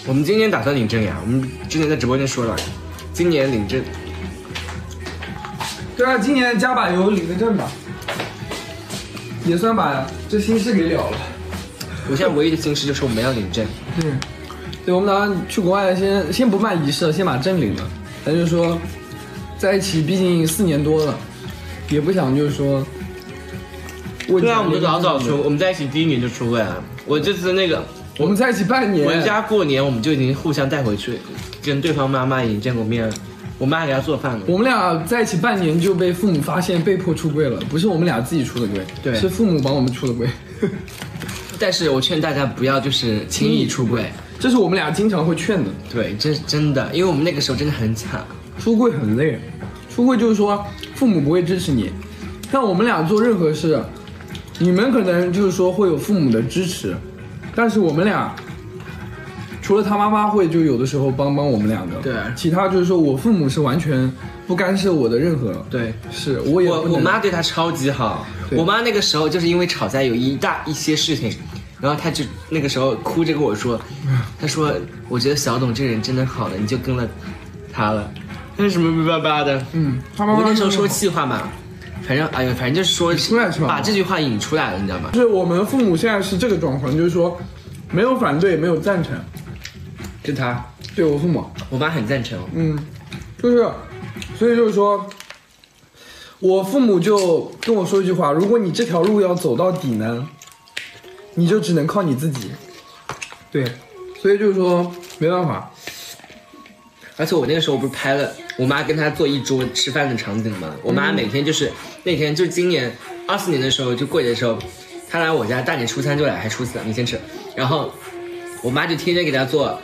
我们今年打算领证呀，我们之前在直播间说了，今年领证。对啊，今年加把油领个证吧，也算把这心事给了了。我现在唯一的心事就是我们要领证。对，我们打算去国外先不办仪式了，先把证领了。咱就说，在一起毕竟4年多了，也不想就是说。对啊，我们就早出，我们在一起第1年就出柜了。我这次那个，我们在一起半年，回家过年我们就已经互相带回去，跟对方妈妈已经见过面了。我妈还给他做饭了。我们俩在一起半年就被父母发现，被迫出柜了，不是我们俩自己出的柜，对，是父母帮我们出的柜。但是我劝大家不要就是轻易出柜，这是我们俩经常会劝的。对，这是真的，因为我们那个时候真的很惨，出柜很累，出柜就是说父母不会支持你，像我们俩做任何事，你们可能就是说会有父母的支持，但是我们俩。除了他妈妈会就有的时候帮我们两个，对，其他就是说我父母是完全不干涉我的任何，对，是我妈对他超级好，我妈那个时候就是因为吵架有一些事情，然后她就那个时候哭着跟我说，她说我觉得小董这人真的好了，你就跟了他了，那什么巴巴的，他妈妈我那时候说气话嘛，反正就是说把这句话引出来了，你知道吗？就是我们父母现在是这个状况，就是说没有反对，没有赞成。是他对我父母，我妈很赞成。就是，所以就是说，我父母就跟我说一句话：如果你这条路要走到底呢，你就只能靠你自己。对，所以就是说没办法。而且我那个时候不是拍了我妈跟他坐一桌吃饭的场景吗？我妈每天就是那天就是今年24年的时候就过节的时候，她来我家大年初3就来，还初4你先吃，然后我妈就天天给她做。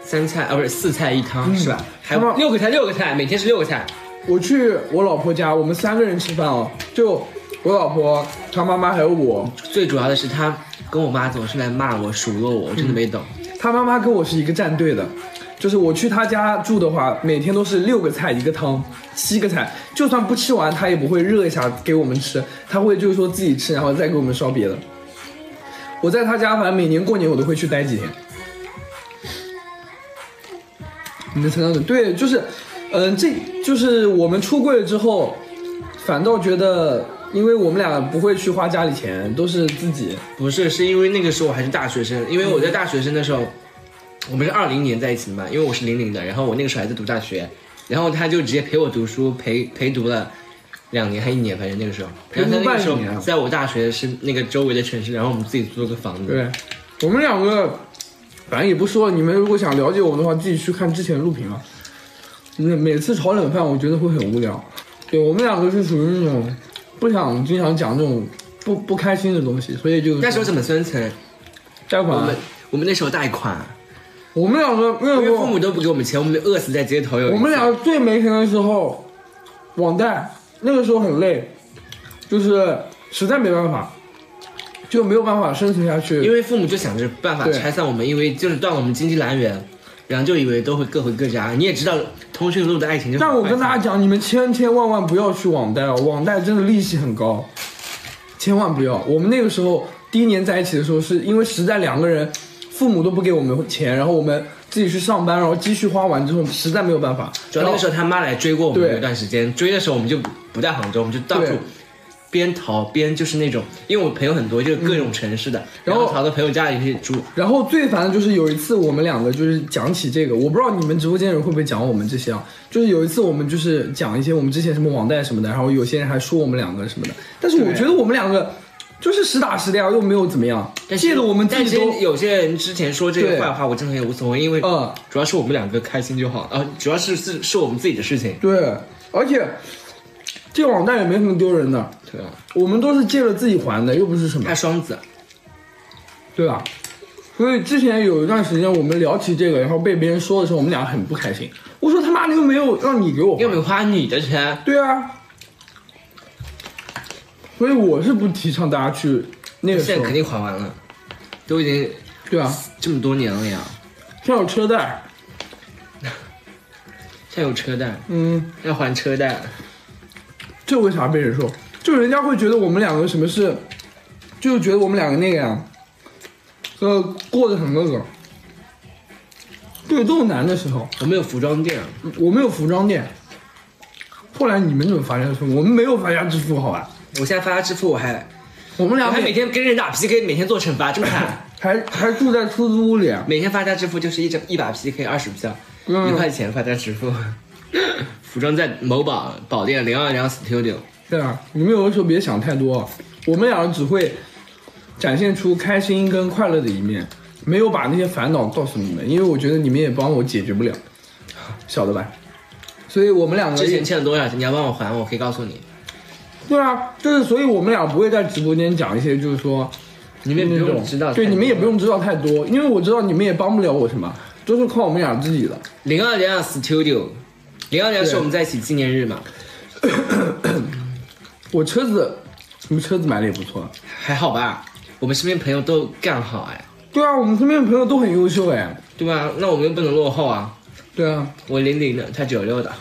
3菜不是4菜1汤是吧？还有6个菜，每天是6个菜。我去我老婆家，我们3个人吃饭哦，就我老婆、她妈妈还有我。最主要的是她跟我妈总是来骂我、数落我，我真的没懂。她妈妈跟我是一个战队的，就是我去她家住的话，每天都是6个菜1个汤，7个菜，就算不吃完，她也不会热一下给我们吃，她会就是说自己吃，然后再给我们烧别的。我在她家，反正每年过年我都会去待几天。你的成长对，就是，这就是我们出柜了之后，反倒觉得，因为我们俩不会去花家里钱，都是自己。不是，是因为那个时候我还是大学生，因为我在大学生的时候，我们是20年在一起的嘛，因为我是00的，然后我那个时候还在读大学，然后他就直接陪我读书，陪读了2年还1年，反正那个时候。然后他那个时候在我大学是那个周围的城市，然后我们自己租了个房子。对，我们两个。反正也不说了，你们如果想了解我们的话，自己去看之前的录屏啊。每次炒冷饭，我觉得会很无聊。对，我们两个是属于那种不想经常讲这种不开心的东西，所以就那时候怎么分成？贷款。我们那时候贷款。我们两个因为父母都不给我们钱，我们饿死在街头。我们两个最没钱的时候，网贷，那个时候很累，就是实在没办法。就没有办法生存下去，因为父母就想着办法拆散我们，因为就是断了我们经济来源，然后就以为都会各回各家。你也知道通讯录的爱情就。但我跟大家讲，你们千万不要去网贷哦，网贷真的利息很高，千万不要。我们那个时候第1年在一起的时候，是因为实在2个人，父母都不给我们钱，然后我们自己去上班，然后积蓄花完之后，实在没有办法。主要那个时候他妈来追过我们有一段时间，追的时候我们就不在杭州，我们就到处。边逃边就是那种，因为我朋友很多，就是各种城市的，然后逃到朋友家里去住。然后最烦的就是有一次我们两个就是讲起这个，我不知道你们直播间人会不会讲我们这些啊？就是有一次我们就是讲一些我们之前什么网贷什么的，然后有些人还说我们两个什么的，但是我觉得我们两个就是实打实的呀，又没有怎么样，借了我们自己都。但是有些人之前说这个坏话，我真的也无所谓，因为主要是我们两个开心就好，主要是我们自己的事情。对，而且。借网贷也没什么丢人的，对啊，我们都是借了自己还的，又不是什么。他双子，对吧？所以之前有一段时间我们聊起这个，然后被别人说的时候，我们俩很不开心。我说他妈的又没有让你给我，又没有花你的钱。对啊，所以我是不提倡大家去那个时候。现在肯定还完了，都已经对啊，这么多年了呀。现在有车贷，现在有车贷，要还车贷。这为啥被人说？就人家会觉得我们两个什么事，就觉得我们两个那个呀，过得很那个。对，都是难的时候。我们有服装店，我们有服装店。后来你们怎么发家致富？我们没有发家致富，好吧？我现在发家致富，我们俩还每天跟人打 PK，每天做惩罚，这么惨。还住在出租屋里，每天发家致富就是一把 PK 20票，1块钱发家致富。服装在某宝店022 Studio。对啊，你们有的时候别想太多，我们俩只会展现出开心跟快乐的一面，没有把那些烦恼告诉你们，因为我觉得你们也帮我解决不了，晓得吧？所以我们两个之前欠了多少钱，你要帮我还，我可以告诉你。对啊，就是所以我们俩不会在直播间讲一些就是说你们也不用知道，对，你们也不用知道太多，因为我知道你们也帮不了我什么，都是靠我们俩自己的。022 Studio，022是我们在一起纪念日嘛。我车子买的也不错，还好吧？我们身边朋友都干好哎。对啊，我们身边的朋友都很优秀哎。对吧？那我们又不能落后啊。对啊，我00的，他96的。